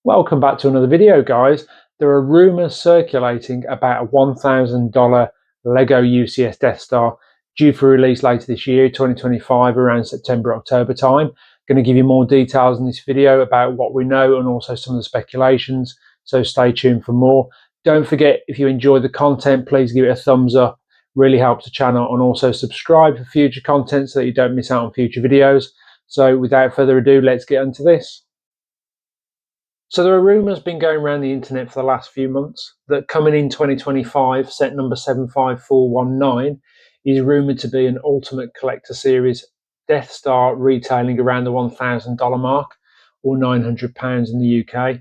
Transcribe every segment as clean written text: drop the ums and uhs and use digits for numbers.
Welcome back to another video, guys. There are rumours circulating about a $1,000 Lego UCS Death Star due for release later this year, 2025, around September, October time. Going to give you more details in this video about what we know and also some of the speculations, so stay tuned for more. Don't forget, if you enjoy the content, please give it a thumbs up. Really helps the channel, and also subscribe for future content so that you don't miss out on future videos. So without further ado, let's get into this. So there are rumours been going around the internet for the last few months that coming in 2025, set number 75419 is rumoured to be an Ultimate Collector Series Death Star retailing around the $1,000 mark, or £900 in the UK.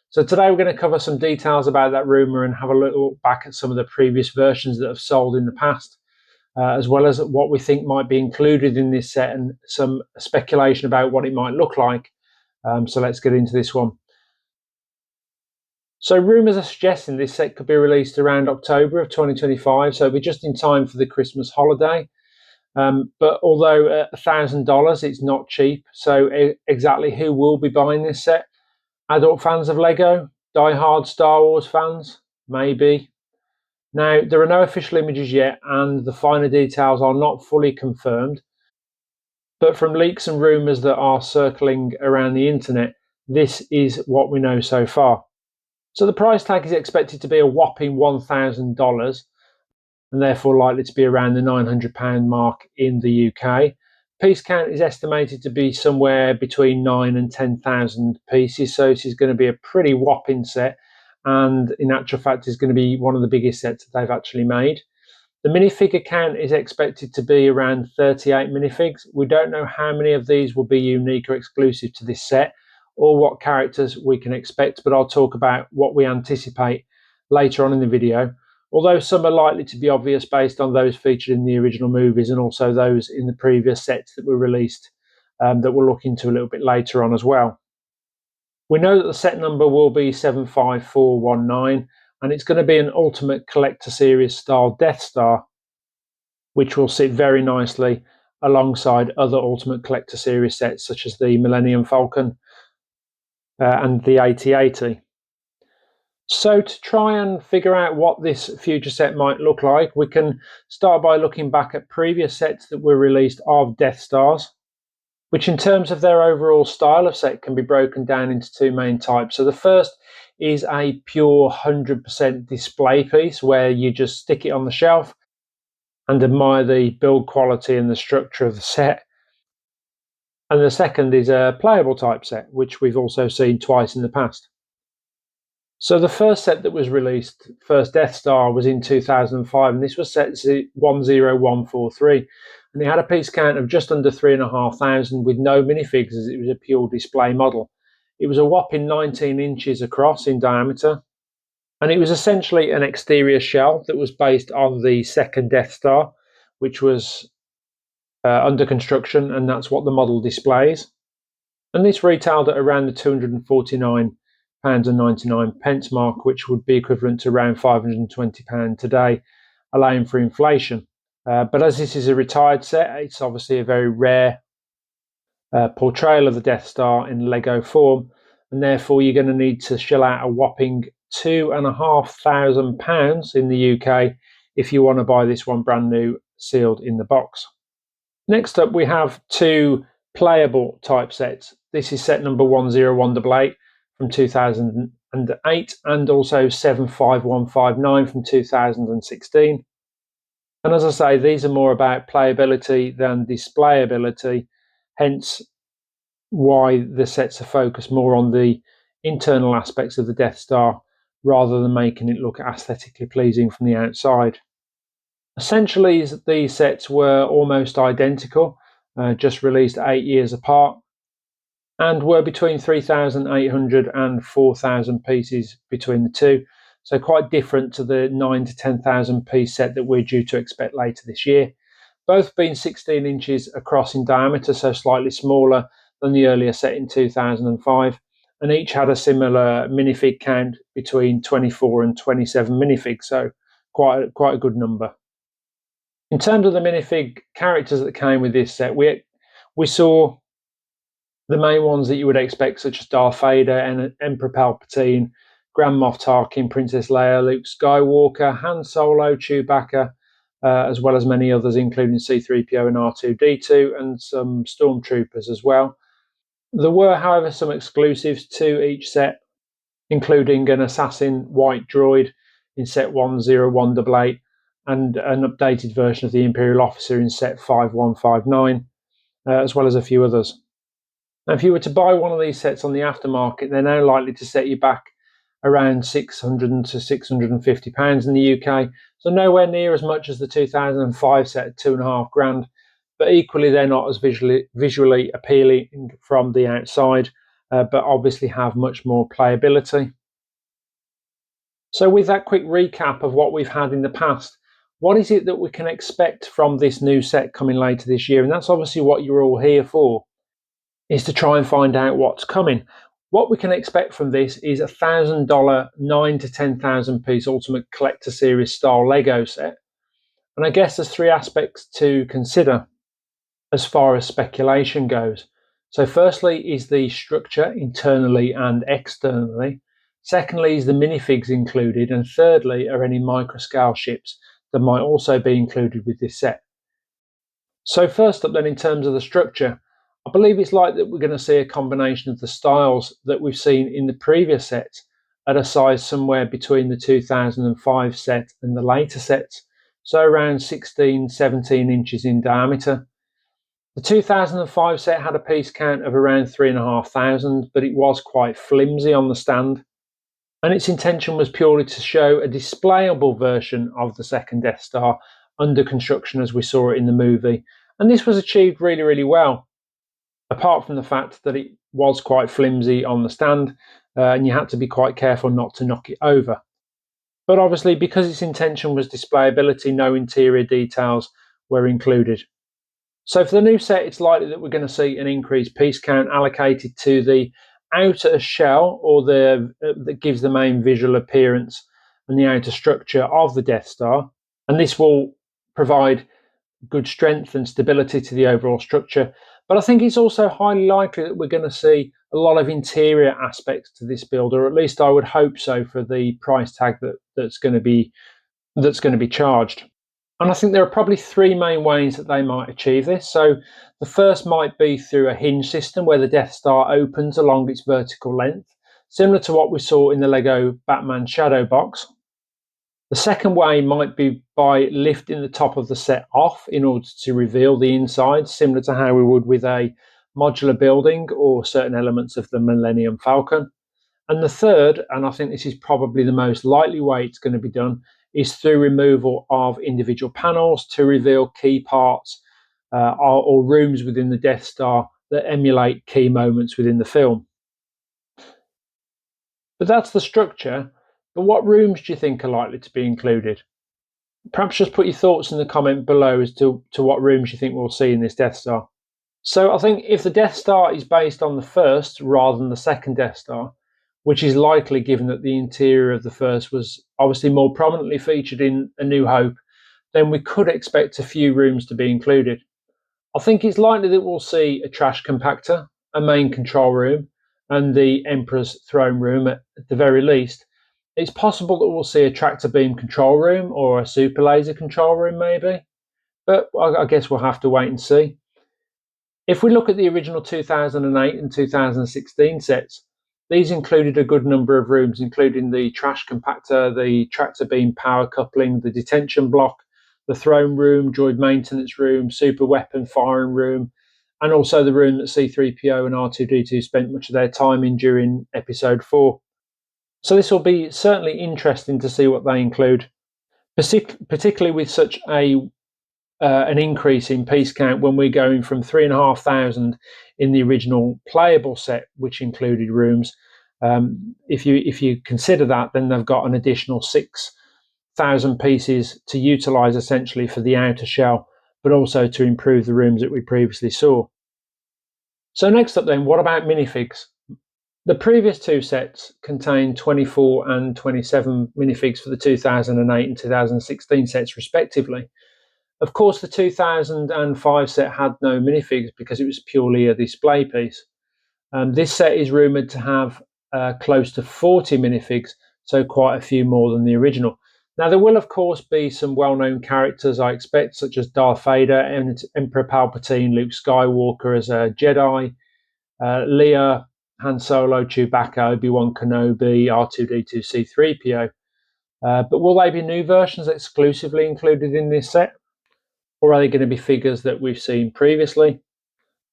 So today we're going to cover some details about that rumour and have a little look back at some of the previous versions that have sold in the past, as well as what we think might be included in this set and some speculation about what it might look like. So let's get into this one. So rumours are suggesting this set could be released around October of 2025, so it'll be just in time for the Christmas holiday. But although $1,000, it's not cheap. So exactly who will be buying this set? Adult fans of Lego? Die-hard Star Wars fans? Maybe. Now, there are no official images yet, and the finer details are not fully confirmed. But from leaks and rumours that are circling around the internet, this is what we know so far. So the price tag is expected to be a whopping $1,000 and therefore likely to be around the £900 mark in the UK. Piece count is estimated to be somewhere between 9 and 10,000 pieces, so this is going to be a pretty whopping set, and in actual fact is going to be one of the biggest sets that they've actually made. The minifigure count is expected to be around 38 minifigs. We don't know how many of these will be unique or exclusive to this set, or what characters we can expect, but I'll talk about what we anticipate later on in the video, although some are likely to be obvious based on those featured in the original movies and also those in the previous sets that were released, that we'll look into a little bit later on as well. We know that the set number will be 75419, and it's going to be an Ultimate Collector Series style Death Star, which will sit very nicely alongside other Ultimate Collector Series sets such as the Millennium Falcon and the AT-80. So to try and figure out what this future set might look like, we can start by looking back at previous sets that were released of Death Stars, which in terms of their overall style of set can be broken down into two main types. So the first is a pure 100% display piece where you just stick it on the shelf and admire the build quality and the structure of the set. And the second is a playable type set, which we've also seen twice in the past. So the first set that was released, first Death Star, was in 2005, and this was set 10143. And it had a piece count of just under 3,500 with no minifigs, as it was a pure display model. It was a whopping 19 inches across in diameter, and it was essentially an exterior shell that was based on the second Death Star, which was under construction, and that's what the model displays. And this retailed at around the £249.99 mark, which would be equivalent to around £520 today, allowing for inflation. But as this is a retired set, it's obviously a very rare portrayal of the Death Star in Lego form, and therefore you're going to need to shell out a whopping £2,500 in the UK if you want to buy this one brand new, sealed in the box. Next up, we have two playable type sets. This is set number 10188 from 2008 and also 75159 from 2016. And as I say, these are more about playability than displayability, hence why the sets are focused more on the internal aspects of the Death Star rather than making it look aesthetically pleasing from the outside. Essentially, these sets were almost identical, just released 8 years apart, and were between 3,800 and 4,000 pieces between the two, so quite different to the 9 to 10,000 piece set that we're due to expect later this year. Both being 16 inches across in diameter, so slightly smaller than the earlier set in 2005, and each had a similar minifig count between 24 and 27 minifigs, so quite a good number. In terms of the minifig characters that came with this set, we saw The main ones that you would expect, such as Darth Vader and Emperor Palpatine, Grand Moff Tarkin, Princess Leia, Luke Skywalker, Han Solo, Chewbacca, as well as many others, including C-3PO and R2-D2, and some stormtroopers as well. There were, however, some exclusives to each set, including an assassin white droid in set 10188 and an updated version of the Imperial officer in set 5159, as well as a few others. Now, if you were to buy one of these sets on the aftermarket, they're now likely to set you back around £600 to £650 in the UK, so nowhere near as much as the 2005 set at £2.5 grand, but equally they're not as visually appealing from the outside, but obviously have much more playability. So with that quick recap of what we've had in the past, what is it that we can expect from this new set coming later this year? And that's obviously what you're all here for, is to try and find out what's coming. What we can expect from this is a $1,000 9 to 10,000 piece Ultimate Collector Series style Lego set. And I guess there's three aspects to consider as far as speculation goes. So firstly is the structure internally and externally. Secondly is the minifigs included. And thirdly are any microscale ships that might also be included with this set. So first up then, in terms of the structure, I believe it's like that we're going to see a combination of the styles that we've seen in the previous sets at a size somewhere between the 2005 set and the later sets, so around 16-17 inches in diameter. The 2005 set had a piece count of around 3,500, but it was quite flimsy on the stand, and its intention was purely to show a displayable version of the second Death Star under construction as we saw it in the movie, and this was achieved really, really well, apart from the fact that it was quite flimsy on the stand, and you had to be quite careful not to knock it over. But obviously, because its intention was displayability, no interior details were included. So for the new set, it's likely that we're going to see an increased piece count allocated to the outer shell, or that gives the main visual appearance and the outer structure of the Death Star. And this will provide good strength and stability to the overall structure. But I think it's also highly likely that we're going to see a lot of interior aspects to this build, or at least I would hope so, for the price tag that's going to be charged. And I think there are probably three main ways that they might achieve this. So the first might be through a hinge system where the Death Star opens along its vertical length, similar to what we saw in the Lego Batman Shadow box. The second way might be by lifting the top of the set off in order to reveal the inside, similar to how we would with a modular building or certain elements of the Millennium Falcon. And the third, and I think this is probably the most likely way it's going to be done, is through removal of individual panels to reveal key parts or rooms within the Death Star that emulate key moments within the film. But that's the structure. But what rooms do you think are likely to be included? Perhaps just put your thoughts in the comment below as to what rooms you think we'll see in this Death Star. So I think if the Death Star is based on the first rather than the second Death Star, which is likely given that the interior of the first was obviously more prominently featured in A New Hope, then we could expect a few rooms to be included. I think it's likely that we'll see a trash compactor, a main control room, and the Emperor's throne room at the very least. It's possible that we'll see a tractor beam control room or a super laser control room maybe, but I guess we'll have to wait and see. If we look at the original 2008 and 2016 sets, these included a good number of rooms, including the trash compactor, the tractor beam power coupling, the detention block, the throne room, droid maintenance room, super weapon firing room, and also the room that C-3PO and R2-D2 spent much of their time in during Episode 4. So this will be certainly interesting to see what they include, particularly with such an increase in piece count when we're going from 3,500 in the original playable set, which included rooms. If you consider that, then they've got an additional 6,000 pieces to utilize essentially for the outer shell, but also to improve the rooms that we previously saw. So next up then, what about minifigs? The previous two sets contained 24 and 27 minifigs for the 2008 and 2016 sets respectively. Of course, the 2005 set had no minifigs because it was purely a display piece. This set is rumoured to have close to 40 minifigs, so quite a few more than the original. Now, there will, of course, be some well-known characters, I expect, such as Darth Vader, Emperor Palpatine, Luke Skywalker as a Jedi, Leia, Han Solo, Chewbacca, Obi-Wan Kenobi, R2-D2, C-3PO. But will they be new versions exclusively included in this set? Or are they going to be figures that we've seen previously?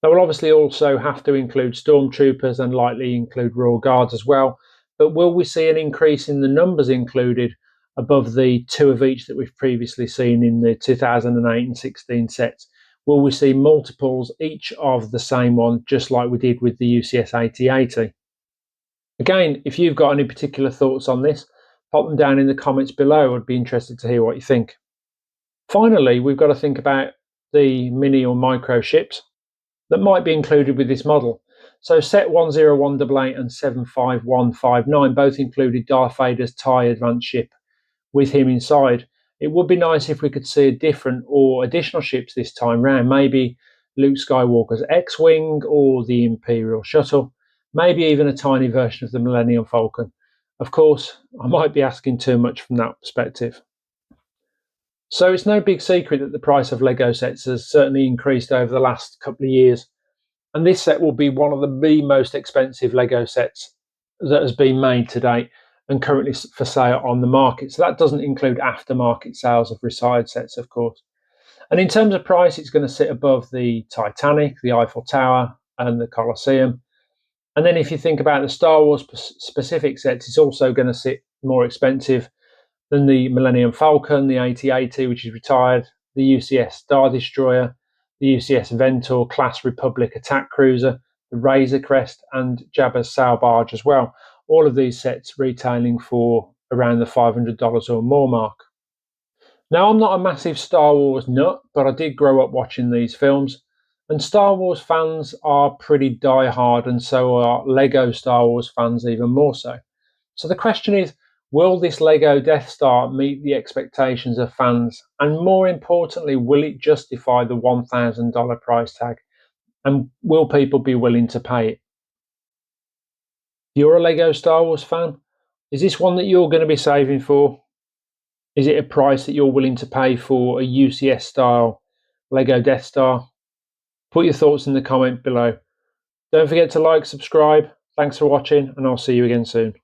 They will obviously also have to include stormtroopers and likely include Royal Guards as well. But will we see an increase in the numbers included above the 2 of each that we've previously seen in the 2008 and 16 sets? Will we see multiples each of the same one, just like we did with the UCS 8080? Again, if you've got any particular thoughts on this, pop them down in the comments below. I'd be interested to hear what you think. Finally, we've got to think about the mini or micro ships that might be included with this model. So set 10188 and 75159 both included Darth Vader's TIE advanced ship with him inside. It would be nice if we could see a different or additional ships this time round, maybe Luke Skywalker's X-Wing or the Imperial Shuttle, maybe even a tiny version of the Millennium Falcon. Of course, I might be asking too much from that perspective. So it's no big secret that the price of Lego sets has certainly increased over the last couple of years. And this set will be one of the most expensive Lego sets that has been made to date and currently for sale on the market. So that doesn't include aftermarket sales of resired sets, of course. And in terms of price, it's going to sit above the Titanic, the Eiffel Tower, and the Colosseum. And then if you think about the Star Wars specific sets, it's also going to sit more expensive than the Millennium Falcon, the AT-AT, which is retired, the UCS Star Destroyer, the UCS Ventor Class Republic Attack Cruiser, the Razor Crest, and Jabba's Sail Barge as well. All of these sets retailing for around the $500 or more mark. Now, I'm not a massive Star Wars nut, but I did grow up watching these films, and Star Wars fans are pretty die-hard, and so are Lego Star Wars fans even more so. So the question is, will this Lego Death Star meet the expectations of fans? And more importantly, will it justify the $1,000 price tag? And will people be willing to pay it? You're a Lego Star Wars fan? Is this one that you're going to be saving for? Is it a price that you're willing to pay for a UCS style Lego Death Star? Put your thoughts in the comment below. Don't forget to like, subscribe. Thanks for watching, and I'll see you again soon.